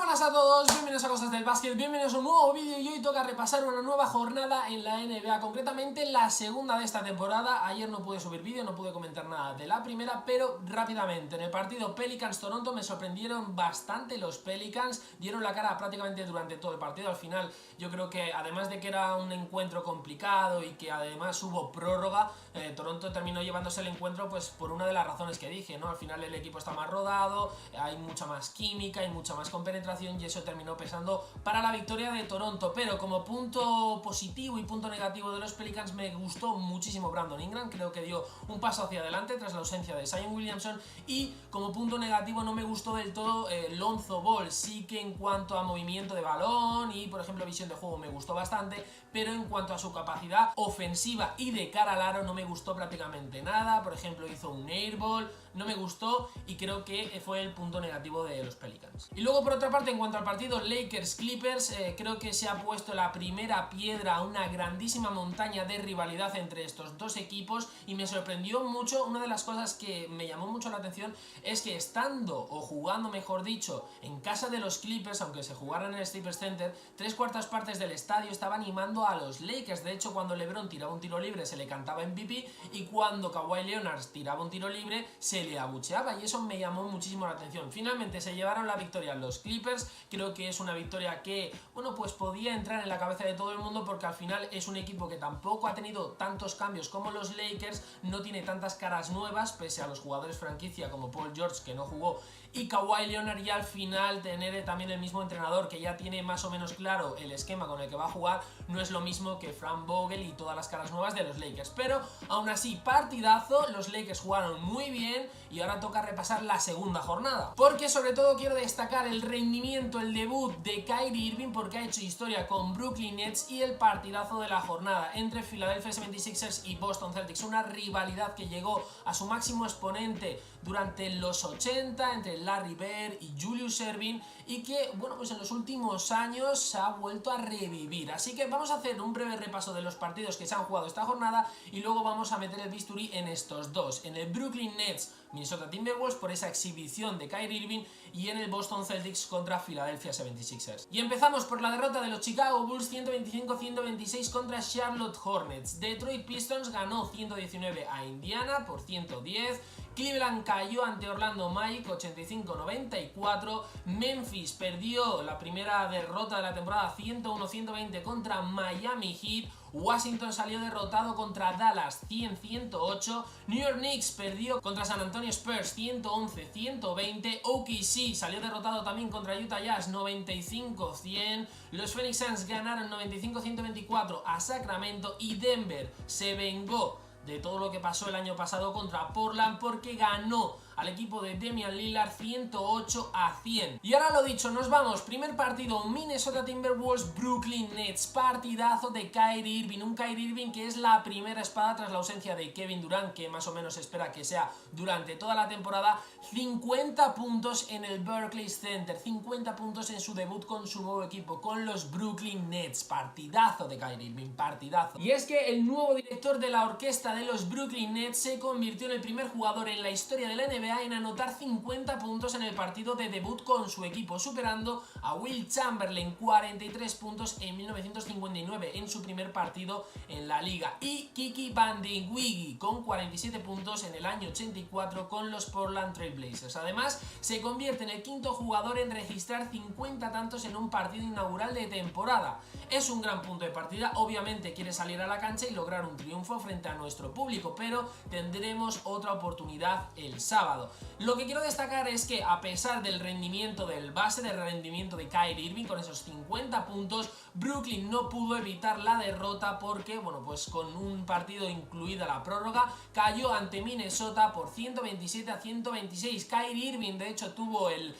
buenas a todos, bienvenidos a Cosas del Básquet, bienvenidos a un nuevo vídeo y hoy toca repasar una nueva jornada en la NBA, concretamente la segunda de esta temporada. Ayer no pude subir vídeo, no pude comentar nada de la primera, pero rápidamente, en el partido Pelicans-Toronto me sorprendieron bastante los Pelicans, dieron la cara prácticamente durante todo el partido. Al final yo creo que además de que era un encuentro complicado y que además hubo prórroga, Toronto terminó llevándose el encuentro pues por una de las razones que dije, ¿no? Al final el equipo está más rodado, hay mucha más química, hay mucha más penetración y eso terminó pesando para la victoria de Toronto. Pero como punto positivo y punto negativo de los Pelicans, me gustó muchísimo Brandon Ingram, creo que dio un paso hacia adelante tras la ausencia de Zion Williamson. Y como punto negativo no me gustó del todo Lonzo Ball. Sí que en cuanto a movimiento de balón y por ejemplo visión de juego me gustó bastante, pero en cuanto a su capacidad ofensiva y de cara al aro no me gustó prácticamente nada. Por ejemplo hizo un airball, no me gustó y creo que fue el punto negativo de los Pelicans. Y luego por otra parte, en cuanto al partido Lakers-Clippers, creo que se ha puesto la primera piedra a una grandísima montaña de rivalidad entre estos dos equipos y me sorprendió mucho. Una de las cosas que me llamó mucho la atención es que estando, o jugando mejor dicho, en casa de los Clippers, aunque se jugaran en el Staples Center, 3/4 partes del estadio estaba animando a los Lakers. De hecho, cuando LeBron tiraba un tiro libre se le cantaba MVP y cuando Kawhi Leonard tiraba un tiro libre se le abucheaba, y eso me llamó muchísimo la atención. Finalmente se llevaron la victoria los Clippers. Creo que es una victoria que, bueno, pues podía entrar en la cabeza de todo el mundo, porque al final es un equipo que tampoco ha tenido tantos cambios como los Lakers, no tiene tantas caras nuevas, pese a los jugadores franquicia como Paul George, que no jugó, y Kawhi Leonard, y al final tener también el mismo entrenador que ya tiene más o menos claro el esquema con el que va a jugar, no es lo mismo que Frank Vogel y todas las caras nuevas de los Lakers. Pero aún así, partidazo, los Lakers jugaron muy bien y ahora toca repasar la segunda jornada, porque sobre todo quiero destacar el rendimiento, el debut de Kyrie Irving, porque ha hecho historia con Brooklyn Nets, y el partidazo de la jornada entre Philadelphia 76ers y Boston Celtics, una rivalidad que llegó a su máximo exponente durante los 80 entre Larry Bird y Julius Erving, y que, bueno, pues en los últimos años se ha vuelto a revivir. Así que vamos a hacer un breve repaso de los partidos que se han jugado esta jornada y luego vamos a meter el bisturí en estos dos, en el Brooklyn Nets Minnesota Timberwolves por esa exhibición de Kyrie Irving y en el Boston Celtics contra Philadelphia 76ers. Y empezamos por la derrota de los Chicago Bulls 125-126 contra Charlotte Hornets. Detroit Pistons ganó 119 a Indiana por 110. Cleveland cayó ante Orlando Magic 85-94. Memphis perdió la primera derrota de la temporada 101-120 contra Miami Heat. Washington salió derrotado contra Dallas 100-108. New York Knicks perdió contra San Antonio Spurs 111-120. OKC salió derrotado también contra Utah Jazz 95-100. Los Phoenix Suns ganaron 95-124 a Sacramento, y Denver se vengó de todo lo que pasó el año pasado contra Portland porque ganó al equipo de Damian Lillard 108-100. Y ahora lo dicho, nos vamos. Primer partido, Minnesota Timberwolves Brooklyn Nets. Partidazo de Kyrie Irving, un Kyrie Irving que es la primera espada tras la ausencia de Kevin Durant, que más o menos se espera que sea durante toda la temporada. 50 puntos en el Barclays Center, 50 puntos en su debut con su nuevo equipo, con los Brooklyn Nets. Partidazo de Kyrie Irving, partidazo. Y es que el nuevo director de la orquesta de los Brooklyn Nets se convirtió en el primer jugador en la historia de la NBA en anotar 50 puntos en el partido de debut con su equipo, superando a Will Chamberlain, 43 puntos en 1959 en su primer partido en la liga, y Kiki Bandewigi con 47 puntos en el año 84 con los Portland Trail Blazers. Además, se convierte en el quinto jugador en registrar 50 tantos en un partido inaugural de temporada. Es un gran punto de partida, obviamente quiere salir a la cancha y lograr un triunfo frente a nuestro público, pero tendremos otra oportunidad el sábado. Lo que quiero destacar es que a pesar del rendimiento del base, del rendimiento de Kyrie Irving con esos 50 puntos, Brooklyn no pudo evitar la derrota porque, bueno, pues con un partido incluida la prórroga, cayó ante Minnesota por 127-126. Kyrie Irving de hecho tuvo el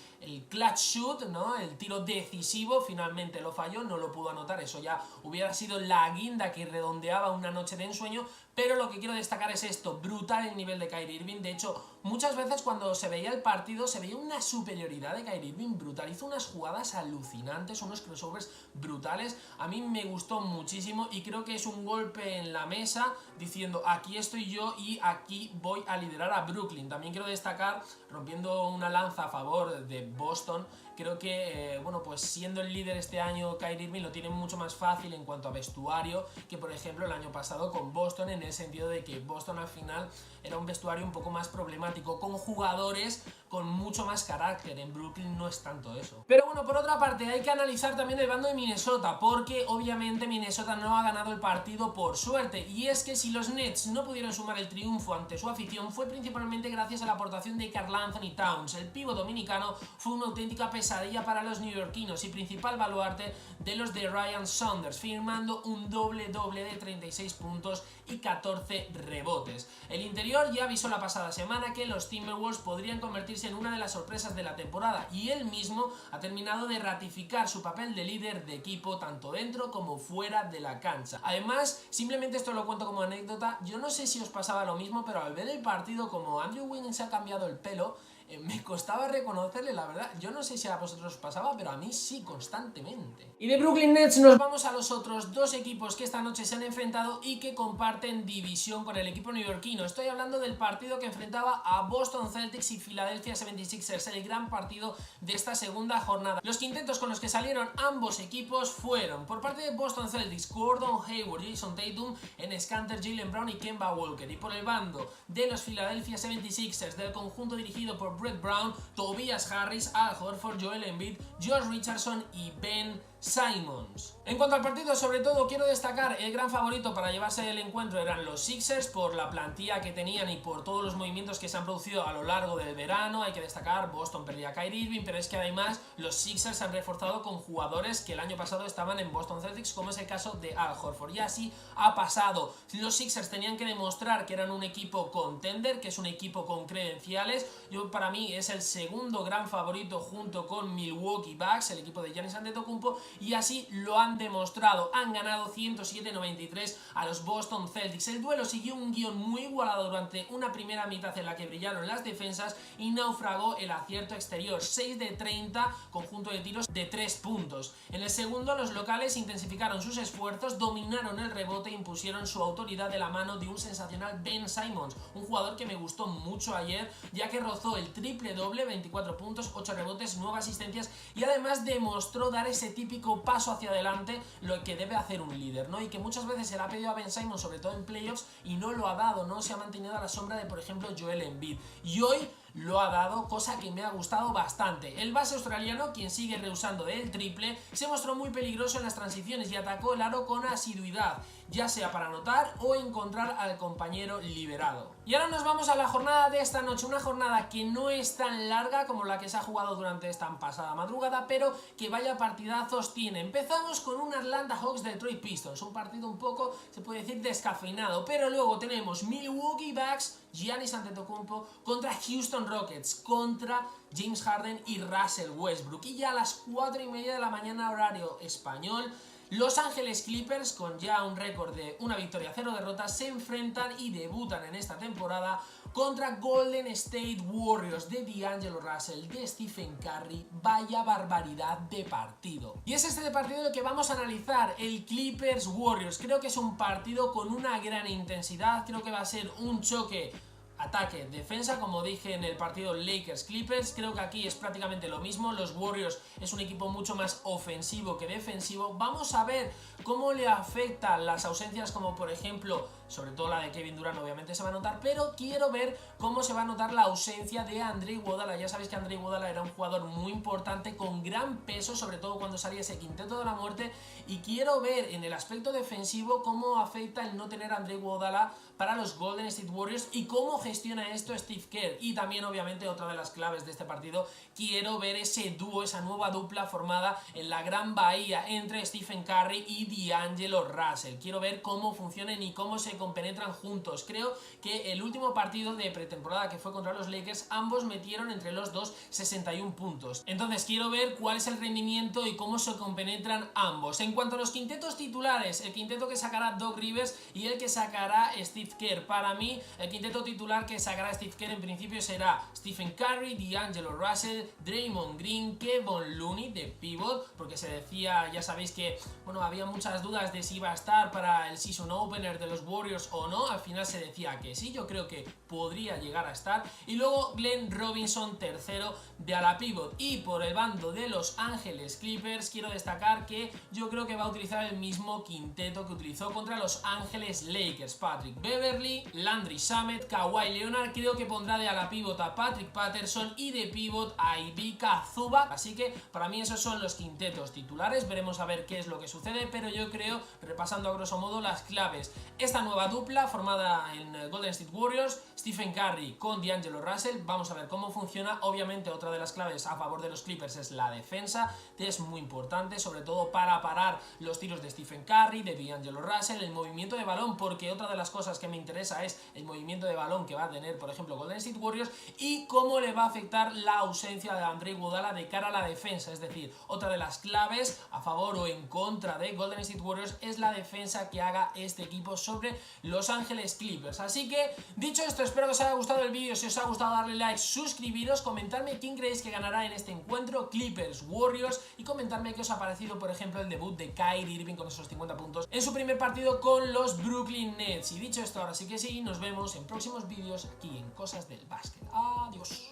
clutch shoot, ¿no? El tiro decisivo, finalmente lo falló, no lo pudo anotar, eso ya hubiera sido la guinda que redondeaba una noche de ensueño. Pero lo que quiero destacar es esto, brutal el nivel de Kyrie Irving. De hecho, muchas veces cuando se veía el partido se veía una superioridad de Kyrie Irving brutal, hizo unas jugadas alucinantes, unos crossovers brutales. A mí me gustó muchísimo y creo que es un golpe en la mesa diciendo aquí estoy yo y aquí voy a liderar a Brooklyn. También quiero destacar, rompiendo una lanza a favor de Boston, Creo que, bueno, pues siendo el líder este año, Kyrie Irving lo tiene mucho más fácil en cuanto a vestuario que, por ejemplo, el año pasado con Boston, en el sentido de que Boston al final era un vestuario un poco más problemático, con jugadores con mucho más carácter. En Brooklyn no es tanto eso. Pero bueno, por otra parte, hay que analizar también el bando de Minnesota, porque obviamente Minnesota no ha ganado el partido por suerte, y es que si los Nets no pudieron sumar el triunfo ante su afición fue principalmente gracias a la aportación de Karl Anthony Towns. El pívot dominicano fue una auténtica pesadilla para los neoyorquinos y principal baluarte de los de Ryan Saunders, firmando un doble-doble de 36 puntos y 14 rebotes. El interior ya avisó la pasada semana que los Timberwolves podrían convertirse en una de las sorpresas de la temporada, y él mismo ha terminado de ratificar su papel de líder de equipo tanto dentro como fuera de la cancha. Además, simplemente esto lo cuento como anécdota, yo no sé si os pasaba lo mismo, pero al ver el partido, como Andrew Wiggins se ha cambiado el pelo, me costaba reconocerle, la verdad. Yo no sé si a vosotros os pasaba, pero a mí sí, constantemente. Y de Brooklyn Nets nos vamos a los otros dos equipos que esta noche se han enfrentado y que comparten división con el equipo neoyorquino. Estoy hablando del partido que enfrentaba a Boston Celtics y Philadelphia 76ers, el gran partido de esta segunda jornada. Los quintetos con los que salieron ambos equipos fueron, por parte de Boston Celtics, Gordon Hayward, Jason Tatum, Enes Kanter, Jaylen Brown y Kemba Walker. Y por el bando de los Philadelphia 76ers, del conjunto dirigido por Brett Brown, Tobias Harris, Al Horford, Joel Embiid, Josh Richardson y Ben Simmons. En cuanto al partido, sobre todo quiero destacar el gran favorito para llevarse el encuentro eran los Sixers, por la plantilla que tenían y por todos los movimientos que se han producido a lo largo del verano. Hay que destacar, Boston perdía a Kyrie Irving, pero es que además los Sixers se han reforzado con jugadores que el año pasado estaban en Boston Celtics, como es el caso de Al Horford, y así ha pasado. Los Sixers tenían que demostrar que eran un equipo contender, que es un equipo con credenciales. Para mí es el segundo gran favorito junto con Milwaukee Bucks, el equipo de Giannis Antetokounmpo, y así lo han demostrado. Han ganado 107-93 a los Boston Celtics. El duelo siguió un guión muy igualado durante una primera mitad en la que brillaron las defensas y naufragó el acierto exterior, 6 de 30 conjunto de tiros de 3 puntos. En el segundo, los locales intensificaron sus esfuerzos, dominaron el rebote e impusieron su autoridad de la mano de un sensacional Ben Simmons, un jugador que me gustó mucho ayer, ya que rozó el triple doble, 24 puntos, 8 rebotes, 9 asistencias, y además demostró dar ese típico paso hacia adelante, lo que debe hacer un líder, ¿no? Y que muchas veces se le ha pedido a Ben Simmons, sobre todo en playoffs, y no lo ha dado, no se ha mantenido a la sombra de, por ejemplo, Joel Embiid. Y hoy lo ha dado, cosa que me ha gustado bastante. El base australiano, quien sigue rehusando el triple, se mostró muy peligroso en las transiciones y atacó el aro con asiduidad, ya sea para anotar o encontrar al compañero liberado. Y ahora nos vamos a la jornada de esta noche, una jornada que no es tan larga como la que se ha jugado durante esta pasada madrugada, pero que vaya partidazos tiene. Empezamos con un Atlanta Hawks Detroit Pistons, un partido un poco, se puede decir, descafeinado, pero luego tenemos Milwaukee Bucks, Giannis Antetokounmpo contra Houston Rockets, contra James Harden y Russell Westbrook. Y ya a las 4:30 de la mañana horario español, Los Ángeles Clippers, con ya un récord de una victoria, 0 derrotas, se enfrentan y debutan en esta temporada contra Golden State Warriors de D'Angelo Russell, de Stephen Curry. Vaya barbaridad de partido. Y es este partido el que vamos a analizar, el Clippers Warriors. Creo que es un partido con una gran intensidad, creo que va a ser un choque ataque, defensa, como dije en el partido Lakers-Clippers. Creo que aquí es prácticamente lo mismo. Los Warriors es un equipo mucho más ofensivo que defensivo. Vamos a ver cómo le afectan las ausencias, como por ejemplo, sobre todo la de Kevin Durant, obviamente se va a notar, pero quiero ver cómo se va a notar la ausencia de Andre Iguodala. Ya sabéis que Andre Iguodala era un jugador muy importante, con gran peso, sobre todo cuando salía ese quinteto de la muerte, y quiero ver en el aspecto defensivo cómo afecta el no tener a Andre Iguodala para los Golden State Warriors y cómo gestiona esto Steve Kerr. Y también, obviamente, otra de las claves de este partido, quiero ver ese dúo, esa nueva dupla formada en la Gran Bahía entre Stephen Curry y D'Angelo Russell. Quiero ver cómo funcionan y cómo se compenetran juntos. Creo que el último partido de pretemporada, que fue contra los Lakers, ambos metieron entre los dos 61 puntos. Entonces quiero ver cuál es el rendimiento y cómo se compenetran ambos. En cuanto a los quintetos titulares, el quinteto que sacará Doc Rivers y el que sacará Steve Kerr. Para mí, el quinteto titular que sacará Steve Kerr en principio será Stephen Curry, D'Angelo Russell, Draymond Green, Kevon Looney de pivot, porque se decía, ya sabéis que, bueno, había muchas dudas de si iba a estar para el season opener de los Warriors Warriors o no. Al final se decía que sí, yo creo que podría llegar a estar. Y luego Glenn Robinson, tercero de ala pivot. Y por el bando de Los Ángeles Clippers quiero destacar que yo creo que va a utilizar el mismo quinteto que utilizó contra Los Ángeles Lakers. Patrick Beverley, Landry Shamet, Kawhi Leonard. Creo que pondrá de ala pivot a Patrick Patterson y de pivot a Ivica Zubac. Así que para mí esos son los quintetos titulares. Veremos a ver qué es lo que sucede, pero yo creo, repasando a grosso modo las claves, esta nueva dupla formada en Golden State Warriors, Stephen Curry con D'Angelo Russell, vamos a ver cómo funciona. Obviamente otra de las claves a favor de los Clippers es la defensa, es muy importante, sobre todo para parar los tiros de Stephen Curry, de D'Angelo Russell, el movimiento de balón, porque otra de las cosas que me interesa es el movimiento de balón que va a tener, por ejemplo, Golden State Warriors, y cómo le va a afectar la ausencia de Andre Iguodala de cara a la defensa. Es decir, otra de las claves a favor o en contra de Golden State Warriors es la defensa que haga este equipo sobre Los Ángeles Clippers. Así que, dicho esto, espero que os haya gustado el vídeo. Si os ha gustado, darle like, suscribiros, comentarme quién creéis que ganará en este encuentro, Clippers, Warriors, y comentarme qué os ha parecido, por ejemplo, el debut de Kyrie Irving con esos 50 puntos en su primer partido con los Brooklyn Nets. Y dicho esto, ahora sí que sí, nos vemos en próximos vídeos aquí en Cosas del Básquet. Adiós.